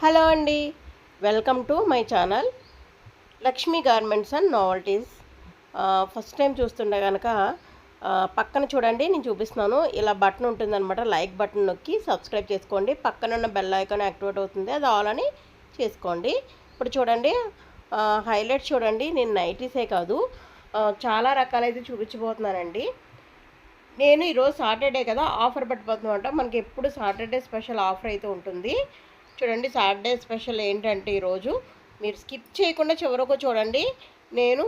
Hello అండి, welcome to my channel Lakshmi garments and novelties. First time చూస్తుండే కనుక పక్కన చూడండి, నేను చూపిస్తున్నాను. ఇలా బటన్ ఉంటుందన్నమాట, లైక్ బటన్ నొక్కి సబ్స్క్రైబ్ చేసుకోండి. పక్కన ఉన్న బెల్ ఐకాన్ యాక్టివేట్ అవుతుంది, అది ఆల్ అని చేసుకోండి. ఇప్పుడు చూడండి, హైలైట్స్ చూడండి. నేను నైటీసే కాదు, చాలా రకాలైతే చూపించబోతున్నానండి. నేను ఈరోజు సాటర్డే కదా, ఆఫర్ పట్టిపోతుందంట. మనకి ఎప్పుడు సాటర్డే స్పెషల్ ఆఫర్ అయితే ఉంటుంది. చూడండి, సాటర్డే స్పెషల్ ఏంటంటే ఈరోజు మీరు స్కిప్ చేయకుండా చివరకు చూడండి. నేను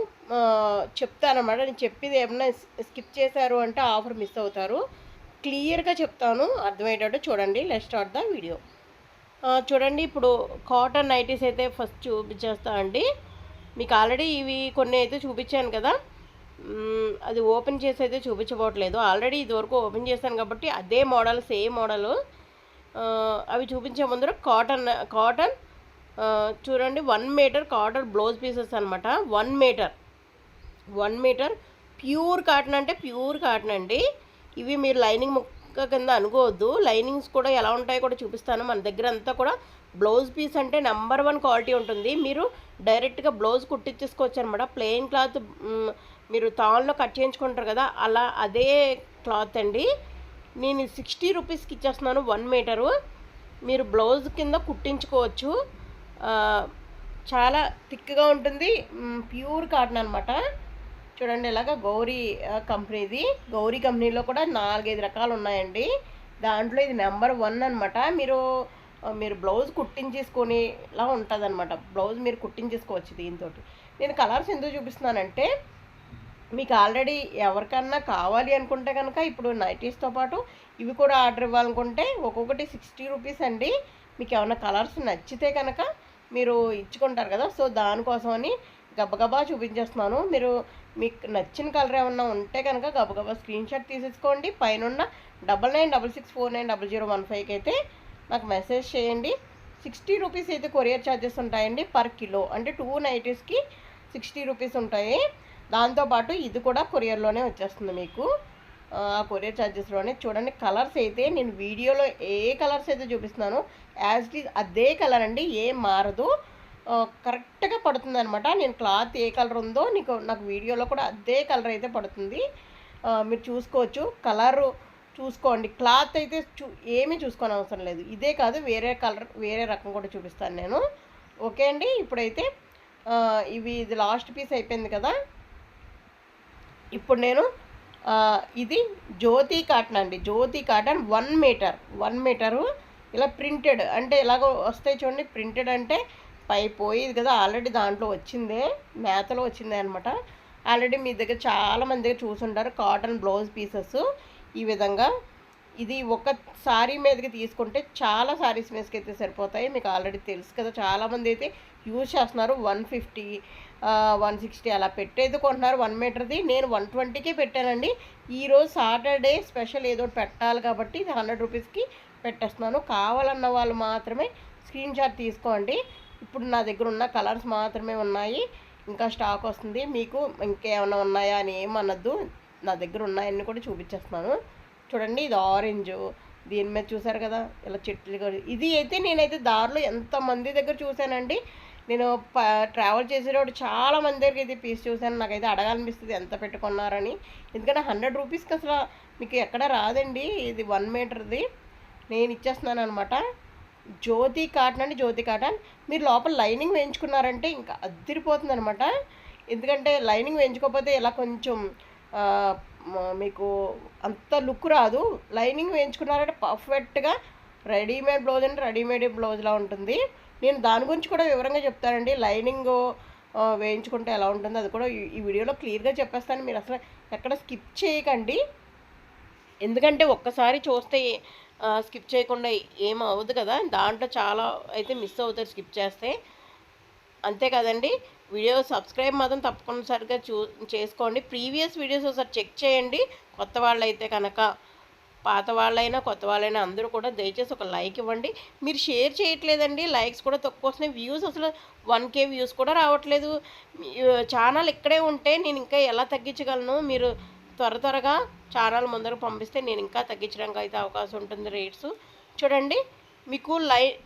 చెప్తానన్నమాట. నేను చెప్పేది ఏమన్నా స్కిప్ చేశారు అంటే ఆఫర్ మిస్ అవుతారు. క్లియర్గా చెప్తాను, అర్థమయ్యేటట్టు చూడండి. Let's start the video. చూడండి, ఇప్పుడు కాటన్ నైటీస్ అయితే ఫస్ట్ చూపించేస్తా అండి. మీకు ఆల్రెడీ ఇవి కొన్ని అయితే చూపించాను కదా, అది ఓపెన్ చేసి అయితే చూపించబోట్లేదు. ఆల్రెడీ ఇదివరకు ఓపెన్ చేశాను కాబట్టి అదే మోడల్, సేమ్ మోడల్. అవి చూపించే ముందర కాటన్ చూడండి, 1 మీటర్ కాటన్ బ్లౌజ్ పీసెస్ అనమాట. 1 మీటర్ ప్యూర్ కాటన్, అంటే ప్యూర్ కాటన్ అండి. ఇవి మీరు లైనింగ్ ముక్క కింద అనుకోవద్దు. లైనింగ్స్ కూడా ఎలా ఉంటాయో కూడా చూపిస్తాను. మన దగ్గర అంతా కూడా బ్లౌజ్ పీస్ అంటే నెంబర్ 1 క్వాలిటీ ఉంటుంది. మీరు డైరెక్ట్గా బ్లౌజ్ కుట్టించేసుకోవచ్చు అనమాట. ప్లెయిన్ క్లాత్ మీరు తాళ్ళలో కట్ చేయించుకుంటారు కదా, అలా అదే క్లాత్ అండి. నేను 60 రూపీస్కి ఇచ్చేస్తున్నాను 1 మీటరు. మీరు బ్లౌజ్ కింద కుట్టించుకోవచ్చు. చాలా థిక్గా ఉంటుంది, ప్యూర్ కాటన్ అనమాట. చూడండి, ఇలాగ గౌరీ కంపెనీది. గౌరీ కంపెనీలో కూడా 4-5 రకాలు ఉన్నాయండి. దాంట్లో ఇది నెంబర్ 1 అనమాట. మీరు బ్లౌజ్ కుట్టించేసుకొని ఇలా ఉంటుంది అనమాట. బ్లౌజ్ మీరు కుట్టించేసుకోవచ్చు దీంతో. నేను కలర్స్ ఎందుకు చూపిస్తున్నానంటే, మీకు ఆల్రెడీ ఎవరికన్నా కావాలి అనుకుంటే కనుక ఇప్పుడు నైటీస్తో పాటు ఇవి కూడా ఆర్డర్ ఇవ్వాలనుకుంటే ఒక్కొక్కటి 60 రూపీస్ అండి. మీకు ఏమైనా కలర్స్ నచ్చితే కనుక మీరు ఇచ్చుకుంటారు కదా, సో దానికోసమని గబగబా చూపించేస్తున్నాను. మీకు నచ్చిన కలర్ ఏమన్నా ఉంటే కనుక గబగబా స్క్రీన్ షాట్ తీసేసుకోండి. పైన 9966490015కి అయితే నాకు మెసేజ్ చేయండి. 60 రూపీస్ అయితే కొరియర్ ఛార్జెస్ ఉంటాయండి పర్ కిలో. అంటే 2 నైటీస్కి 60 రూపీస్ ఉంటాయి. దాంతోపాటు ఇది కూడా కొరియర్లోనే వచ్చేస్తుంది మీకు, ఆ కొరియర్ ఛార్జెస్లోనే. చూడండి, కలర్స్ అయితే నేను వీడియోలో ఏ కలర్స్ అయితే చూపిస్తున్నానో యాజ్ ఇట్ ఈజ్ అదే కలర్ అండి, ఏం మారదు. కరెక్ట్గా పడుతుంది అనమాట. నేను క్లాత్ ఏ కలర్ ఉందో నాకు వీడియోలో కూడా అదే కలర్ అయితే పడుతుంది. మీరు చూసుకోవచ్చు, కలరు చూసుకోండి. క్లాత్ అయితే ఏమీ చూసుకోని అవసరం లేదు. ఇదే కాదు, వేరే కలర్ వేరే రకం కూడా చూపిస్తాను నేను. ఓకే అండి, ఇప్పుడైతే ఇది లాస్ట్ పీస్ అయిపోయింది కదా. ఇప్పుడు నేను ఇది జ్యోతి కాటన్ అండి. జ్యోతి కాటన్ 1 మీటరు ఇలా ప్రింటెడ్, అంటే ఇలాగ వస్తాయి చూడండి. ప్రింటెడ్ అంటే పై పోయేది కదా, ఆల్రెడీ దాంట్లో వచ్చిందే, మేతలో వచ్చిందే అనమాట. ఆల్రెడీ మీ దగ్గర చాలామంది దగ్గర చూసుంటారు కాటన్ బ్లౌజ్ పీసెస్ ఈ విధంగా. ఇది ఒక శారీ మీదకి తీసుకుంటే చాలా శారీస్ మీదకి అయితే సరిపోతాయి. మీకు ఆల్రెడీ తెలుసు కదా, చాలామంది అయితే యూజ్ చేస్తున్నారు. 150 160 అలా పెట్టేది కొంటున్నారు 1 మీటర్ది. నేను 120కే పెట్టానండి. ఈరోజు సాటర్డే స్పెషల్ ఏదో పెట్టాలి కాబట్టి 100 రూపీస్కి పెట్టేస్తున్నాను. కావాలన్న వాళ్ళు మాత్రమే స్క్రీన్ షాట్ తీసుకోండి. ఇప్పుడు నా దగ్గర ఉన్న కలర్స్ మాత్రమే ఉన్నాయి, ఇంకా స్టాక్ వస్తుంది. మీకు ఇంకేమైనా ఉన్నాయా అని ఏమనద్దు, నా దగ్గర ఉన్నాయన్నీ కూడా చూపించేస్తున్నాను. చూడండి, ఇది ఆరెంజ్, దీని మీద చూసారు కదా ఇలా చెట్లు. ఇది అయితే నేనైతే దారిలో ఎంతమంది దగ్గర చూశానండి. నేను ట్రావెల్ చేసేటప్పుడు చాలా మంది దగ్గర ఇది పీస్ చూశాను. నాకైతే అడగాలనిపిస్తుంది ఎంత పెట్టుకున్నారని. ఎందుకంటే 100 రూపీస్కి అసలు మీకు ఎక్కడ రాదండి. ఇది 1 మీటర్ది నేను ఇచ్చేస్తున్నాను అనమాట. జ్యోతి కాటన్ అండి, జ్యోతి కాటన్. మీరు లోపల లైనింగ్ వేయించుకున్నారంటే ఇంకా అదిరిపోతుంది అనమాట. ఎందుకంటే లైనింగ్ వేయించుకోకపోతే ఇలా కొంచెం మీకు అంత లుక్ రాదు. లైనింగ్ వేయించుకున్నారంటే పర్ఫెక్ట్గా రెడీమేడ్ బ్లౌజ్ అంటే రెడీమేడ్ బ్లౌజ్లా ఉంటుంది. నేను దాని గురించి కూడా వివరంగా చెప్తానండి. లైనింగ్ వేయించుకుంటే ఎలా ఉంటుందో అది కూడా ఈ వీడియోలో క్లియర్గా చెప్పేస్తాను. మీరు అసలు ఎక్కడ స్కిప్ చేయకండి, ఎందుకంటే ఒక్కసారి చూస్తే స్కిప్ చేయకుండా ఏం అవ్వదు కదా. దాంట్లో చాలా అయితే మిస్ అవుతారు స్కిప్ చేస్తే, అంతే కదండి. వీడియో సబ్స్క్రైబ్ మాత్రం తప్పనిసరిగా చేసుకోండి. ప్రీవియస్ వీడియోస్ ఒకసారి చెక్ చేయండి. కొత్త వాళ్ళైతే కనుక, పాత వాళ్ళైనా కొత్త వాళ్ళైనా అందరూ కూడా దయచేసి ఒక లైక్ ఇవ్వండి. మీరు షేర్ చేయట్లేదండి, లైక్స్ కూడా తక్కువ వస్తున్నాయి. వ్యూస్ అసలు 1K వ్యూస్ కూడా రావట్లేదు. ఛానల్ ఇక్కడే ఉంటే నేను ఇంకా ఎలా తగ్గించగలను? మీరు త్వరగా ఛానల్ ముందరకు పంపిస్తే నేను ఇంకా తగ్గించడానికి అయితే అవకాశం ఉంటుంది రేట్స్. చూడండి, మీకు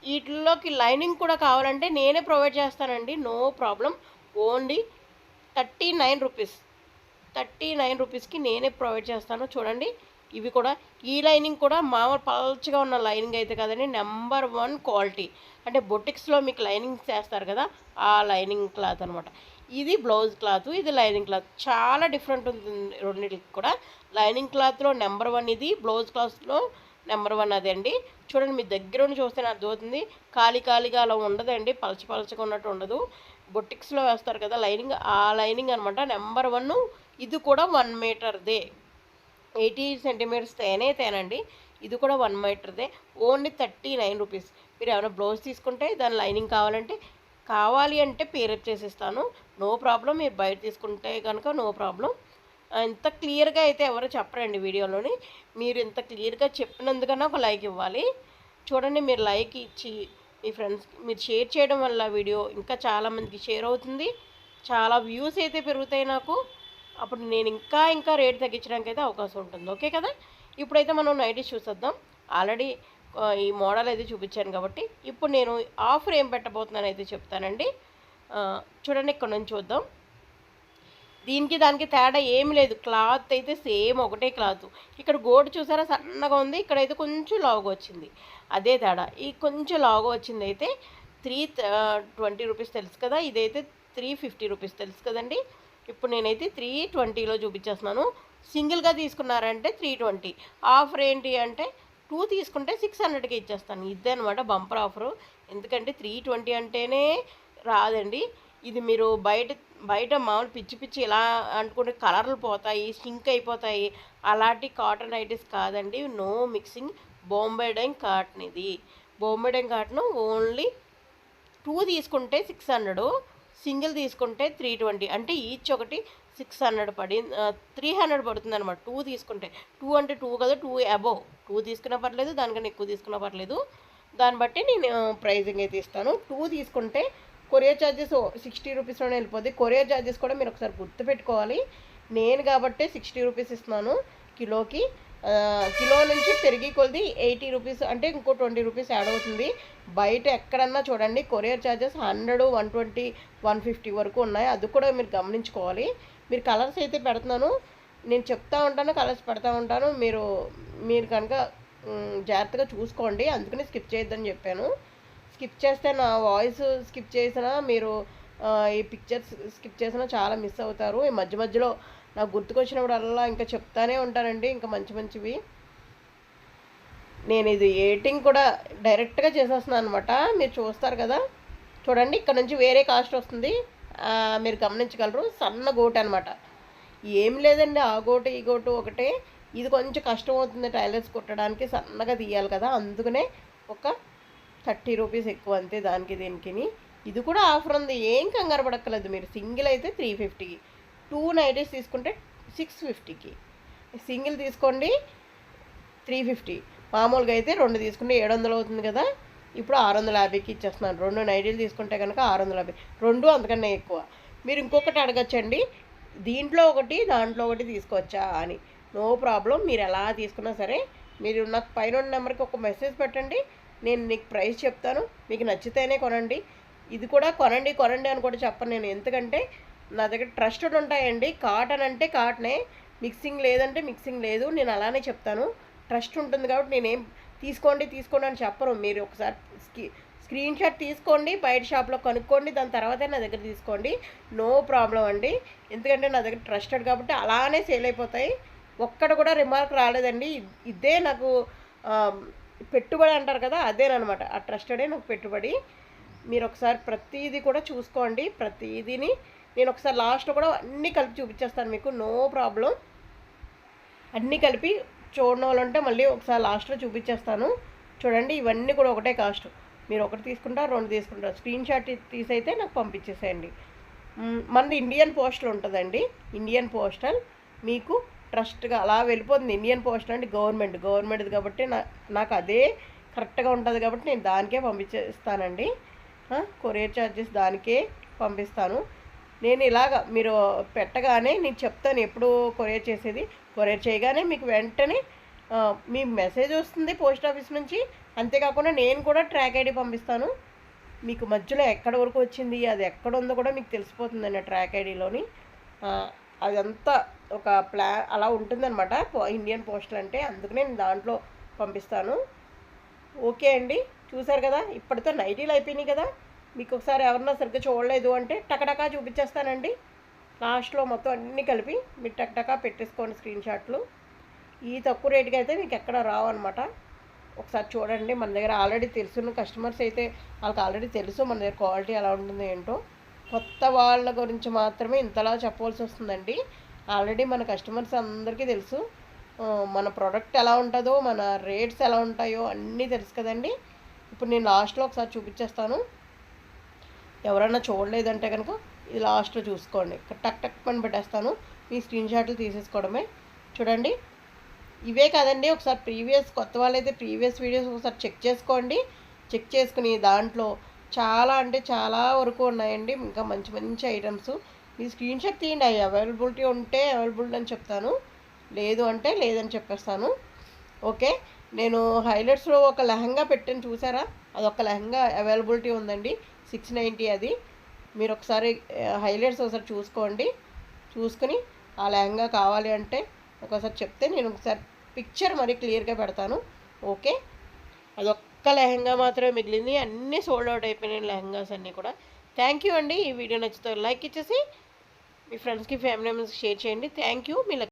వీటిల్లోకి లైనింగ్ కూడా కావాలంటే నేనే ప్రొవైడ్ చేస్తానండి, నో ప్రాబ్లం. ఓన్లీ 39 రూపీస్, 39 రూపీస్కి నేనే ప్రొవైడ్ చేస్తాను. చూడండి ఇవి కూడా, ఈ లైనింగ్ కూడా మామూలు పల్చగా ఉన్న లైనింగ్ అయితే కదండి, నెంబర్ 1 క్వాలిటీ. అంటే బొటిక్స్లో మీకు లైనింగ్ చేస్తారు కదా, ఆ లైనింగ్ క్లాత్ అనమాట. ఇది బ్లౌజ్ క్లాత్, ఇది లైనింగ్ క్లాత్, చాలా డిఫరెంట్ ఉంటుంది రెండింటికి కూడా. లైనింగ్ క్లాత్లో నెంబర్ 1 ఇది, బ్లౌజ్ క్లాత్లో నెంబర్ 1 అదే అండి. చూడండి మీ దగ్గర ఉండి చూస్తే నాకు అర్థమవుతుంది, ఖాళీగా అలా ఉండదండి, పలచగా ఉన్నట్టు ఉండదు. బొటిక్స్లో వేస్తారు కదా లైనింగ్, ఆ లైనింగ్ అనమాట, నెంబర్ 1. ఇది కూడా 1 మీటర్దే, 80 సెంటీమీటర్స్ తేనండి. ఇది కూడా 1 మీటర్దే, ఓన్లీ 39 రూపీస్. మీరు ఏమైనా బ్లౌజ్ తీసుకుంటే దాని లైనింగ్ కావాలి అంటే పేరప్ చేసిస్తాను, నో ప్రాబ్లం. మీరు బయట తీసుకుంటే కనుక నో ప్రాబ్లం. ఇంత క్లియర్గా అయితే ఎవరు చెప్పరండి వీడియోలోని, మీరు ఇంత క్లియర్గా చెప్పినందుకన్నా ఒక లైక్ ఇవ్వాలి. చూడండి మీరు లైక్ ఇచ్చి మీ ఫ్రెండ్స్కి మీరు షేర్ చేయడం వల్ల వీడియో ఇంకా చాలామందికి షేర్ అవుతుంది, చాలా వ్యూస్ అయితే పెరుగుతాయి నాకు. అప్పుడు నేను ఇంకా రేట్ తగ్గించడానికి అయితే అవకాశం ఉంటుంది. ఓకే కదా. ఇప్పుడైతే మనం నైటీస్ చూసేద్దాం. ఆల్రెడీ ఈ మోడల్ అయితే చూపించాను కాబట్టి ఇప్పుడు నేను ఆఫర్ ఏం పెట్టబోతున్నాను అయితే చెప్తానండి. చూడండి ఇక్కడ నుంచి చూద్దాం. దానికి తేడా ఏమి లేదు, క్లాత్ అయితే సేమ్ ఒకటే క్లాత్. ఇక్కడ గోటు చూసారా సన్నగా ఉంది, ఇక్కడైతే కొంచెం లావుగా వచ్చింది, అదే తేడా. ఈ కొంచెం లావుగా వచ్చింది అయితే 320 రూపీస్ తెలుసు కదా, ఇదైతే 350 రూపీస్ తెలుసు కదండి. ఇప్పుడు నేనైతే 320లో చూపించేస్తున్నాను. సింగిల్గా తీసుకున్నారంటే 320. ఆఫర్ ఏంటి అంటే 2 తీసుకుంటే 600కి ఇచ్చేస్తాను. ఇదే అనమాట బంపర్ ఆఫరు. ఎందుకంటే 320 అంటేనే రాదండి. ఇది మీరు బయట మామూలు పిచ్చి ఇలా అనుకుంటే కలర్లు పోతాయి, సింక్ అయిపోతాయి, అలాంటి కాటన్ నైటీస్ కాదండి, no mixing. Bombay Dyeing cotton ఇది, బాంబే డైయింగ్ కాటన్. ఓన్లీ 2 తీసుకుంటే 600, సింగిల్ తీసుకుంటే 320. అంటే ఈచ్ ఒకటి 600 300 పడుతుంది అనమాట 2 తీసుకుంటే. 2 అంటే 2 కదా, 2 అబోవ్. 2 తీసుకున్నా పర్లేదు, దానికన్నా ఎక్కువ తీసుకున్నా పర్లేదు, దాన్ని బట్టి నేను ప్రైజింగ్ అయితే ఇస్తాను. 2 తీసుకుంటే కొరియర్ ఛార్జెస్ 60 రూపీస్లోనే వెళ్ళిపోద్ది. కొరియర్ ఛార్జెస్ కూడా మీరు ఒకసారి గుర్తుపెట్టుకోవాలి. నేను కాబట్టి 60 రూపీస్ ఇస్తున్నాను కిలోకి. కిలో నుంచి పెరిగి కొలిది 80 రూపీస్, అంటే ఇంకో 20 రూపీస్ యాడ్ అవుతుంది. బయట ఎక్కడన్నా చూడండి కొరియర్ ఛార్జెస్ 100, 120, 150 వరకు ఉన్నాయి, అది కూడా మీరు గమనించుకోవాలి. మీరు కలర్స్ అయితే పెడుతున్నాను, నేను చెప్తా ఉంటాను, కలర్స్ పెడతా ఉంటాను, మీరు కనుక జాగ్రత్తగా చూసుకోండి. అందుకని స్కిప్ చేయొద్దని చెప్పాను. స్కిప్ చేస్తే నా వాయిస్ స్కిప్ చేసినా, మీరు ఈ పిక్చర్స్ స్కిప్ చేసినా చాలా మిస్ అవుతారు. ఈ మధ్యలో నాకు గుర్తుకొచ్చినప్పుడల్లా ఇంకా చెప్తానే ఉంటానండి, ఇంకా మంచివి. నేను ఇది ఎడిటింగ్ కూడా డైరెక్ట్గా చేసేస్తున్నాను అనమాట, మీరు చూస్తారు కదా. చూడండి ఇక్కడ నుంచి వేరే కాస్ట్ వస్తుంది, మీరు గమనించగలరు. సన్న గోటు అనమాట, ఏం లేదండి, ఆ గోటు ఈ గోటు ఒకటే. ఇది కొంచెం కష్టం అవుతుంది టైలర్స్ కుట్టడానికి, సన్నగా తీయాలి కదా, అందుకనే ఒక 30 రూపీస్ ఎక్కువ అంతే దానికి దీనికి. ఇది కూడా ఆఫర్ ఉంది, ఏం కంగారు పడక్కలేదు. మీరు సింగిల్ అయితే 350, 2 నైటీస్ తీసుకుంటే 650కి. సింగిల్ తీసుకోండి 350, మామూలుగా అయితే 2 తీసుకుంటే 700 అవుతుంది కదా. ఇప్పుడు 650కి ఇచ్చేస్తున్నాను. 2 నైటీలు తీసుకుంటే కనుక 650, 2 అంతకన్నా ఎక్కువ. మీరు ఇంకొకటి అడగచ్చండి, దీంట్లో ఒకటి దాంట్లో ఒకటి తీసుకోవచ్చా అని. నో ప్రాబ్లం, మీరు ఎలా తీసుకున్నా సరే. మీరు నాకు పైన నెంబర్కి ఒక మెసేజ్ పెట్టండి, నేను నీకు ప్రైస్ చెప్తాను, మీకు నచ్చితేనే కొనండి. ఇది కూడా కొనండి అని కూడా చెప్పను నేను, ఎందుకంటే నా దగ్గర ట్రస్టెడ్ ఉంటాయండి. కాటన్ అంటే కాటనే, మిక్సింగ్ లేదంటే మిక్సింగ్ లేదు, నేను అలానే చెప్తాను. ట్రస్ట్ ఉంటుంది కాబట్టి నేనేం తీసుకోండి అని చెప్పను. మీరు ఒకసారి స్క్రీన్ షాట్ తీసుకోండి, బయట షాప్లో కనుక్కోండి, దాని తర్వాతే నా దగ్గర తీసుకోండి, నో ప్రాబ్లం అండి. ఎందుకంటే నా దగ్గర ట్రస్టెడ్ కాబట్టి అలానే సేల్ అయిపోతాయి. ఒక్కడ కూడా రిమార్క్ రాలేదండి. ఇదే నాకు పెట్టుబడి అంటారు కదా, అదేనమాట, ఆ ట్రస్టెడే నాకు పెట్టుబడి. మీరు ఒకసారి ప్రతిదీ కూడా చూసుకోండి, ప్రతిదీని నేను ఒకసారి లాస్ట్లో కూడా అన్నీ కలిపి చూపించేస్తాను మీకు, నో ప్రాబ్లం. అన్నీ కలిపి చూడడం వాళ్ళంటే మళ్ళీ ఒకసారి లాస్ట్లో చూపించేస్తాను. చూడండి ఇవన్నీ కూడా ఒకటే కాస్ట్, మీరు ఒకటి తీసుకుంటారు 2 తీసుకుంటారు. స్క్రీన్ షాట్ తీసైతే నాకు పంపించేసేయండి. మనది ఇండియన్ పోస్టల్ ఉంటుందండి, ఇండియన్ పోస్టల్ మీకు ట్రస్ట్గా అలా వెళ్ళిపోతుంది. ఇండియన్ పోస్టల్ అంటే గవర్నమెంట్ది కాబట్టి నాకు అదే కరెక్ట్గా ఉంటుంది కాబట్టి నేను దానికే పంపించేస్తానండి. కొరియర్ ఛార్జెస్ దానికే పంపిస్తాను. నేను ఇలాగ మీరు పెట్టగానే నేను చెప్తాను ఎప్పుడు కొరియర్ చేసేది. కొరియర్ చేయగానే మీకు వెంటనే మీ మెసేజ్ వస్తుంది పోస్ట్ ఆఫీస్ నుంచి, అంతేకాకుండా నేను కూడా ట్రాక్ ఐడి పంపిస్తాను. మీకు మధ్యలో ఎక్కడ వరకు వచ్చింది, అది ఎక్కడ ఉందో కూడా మీకు తెలిసిపోతుందండి ట్రాక్ ఐడిలోని. అదంతా ఒక అలా ఉంటుందన్నమాట ఇండియన్ పోస్టల్ అంటే. అందుకనే నేను దాంట్లో పంపిస్తాను. ఓకే అండి, చూసారు కదా, ఇప్పటితో నైటీలు అయిపోయినాయి కదా. మీకు ఒకసారి ఎవరన్నా సరిగ్గా చూడలేదు అంటే టకటకా చూపించేస్తానండి. లాస్ట్లో మొత్తం అన్నీ కలిపి మీరు టకటకా పెట్టేసుకోండి స్క్రీన్ షాట్లు. ఈ తక్కువ రేటుకి అయితే మీకు ఎక్కడ రావు అనమాట. ఒకసారి చూడండి. మన దగ్గర ఆల్రెడీ తెలుసున్న కస్టమర్స్ అయితే వాళ్ళకి ఆల్రెడీ తెలుసు మన దగ్గర క్వాలిటీ ఎలా ఉంటుందో ఏంటో. కొత్త వాళ్ళ గురించి మాత్రమే ఇంతలా చెప్పవలసి వస్తుందండి. ఆల్రెడీ మన కస్టమర్స్ అందరికీ తెలుసు మన ప్రోడక్ట్ ఎలా ఉంటుందో, మన రేట్స్ ఎలా ఉంటాయో అన్నీ తెలుసు కదండి. ఇప్పుడు నేను లాస్ట్లో ఒకసారి చూపించేస్తాను. ఎవరైనా చూడలేదంటే కనుక ఇది లాస్ట్లో చూసుకోండి. టక్ టక్ పని పెట్టేస్తాను, మీ స్క్రీన్ షాట్లు తీసేసుకోవడమే. చూడండి, ఇవే కాదండి, ఒకసారి ప్రీవియస్ కొత్త వాళ్ళైతే ప్రీవియస్ వీడియోస్ ఒకసారి చెక్ చేసుకోండి. చెక్ చేసుకుని దాంట్లో చాలా అంటే చాలా వరకు ఉన్నాయండి ఇంకా మంచి మంచి ఐటమ్స్. మీ స్క్రీన్ షాట్ తీయండి. అవి అవైలబిలిటీ ఉంటే అవైలబుల్ అని చెప్తాను, లేదు అంటే లేదని చెప్పేస్తాను. ఓకే, నేను హైలైట్స్లో ఒక లెహంగా పెట్టాను చూసారా, అదొక లెహంగా అవైలబిలిటీ ఉందండి, 690. అది మీరు ఒకసారి హైలైట్స్ ఒకసారి చూసుకోండి. చూసుకుని ఆ లెహంగా కావాలి అంటే ఒకసారి చెప్తే నేను ఒకసారి పిక్చర్ మరి క్లియర్గా పెడతాను. ఓకే, అదొక్క లెహంగా మాత్రమే మిగిలింది, అన్నీ సోల్డ్ అవుట్ అయిపోయినాయి లెహంగాస్ అన్నీ కూడా. థ్యాంక్ యూ అండి. ఈ వీడియో నచ్చితే లైక్ ఇచ్చేసి మీ ఫ్రెండ్స్కి ఫ్యామిలీ మెంబర్స్కి షేర్ చేయండి. Thank you. మీ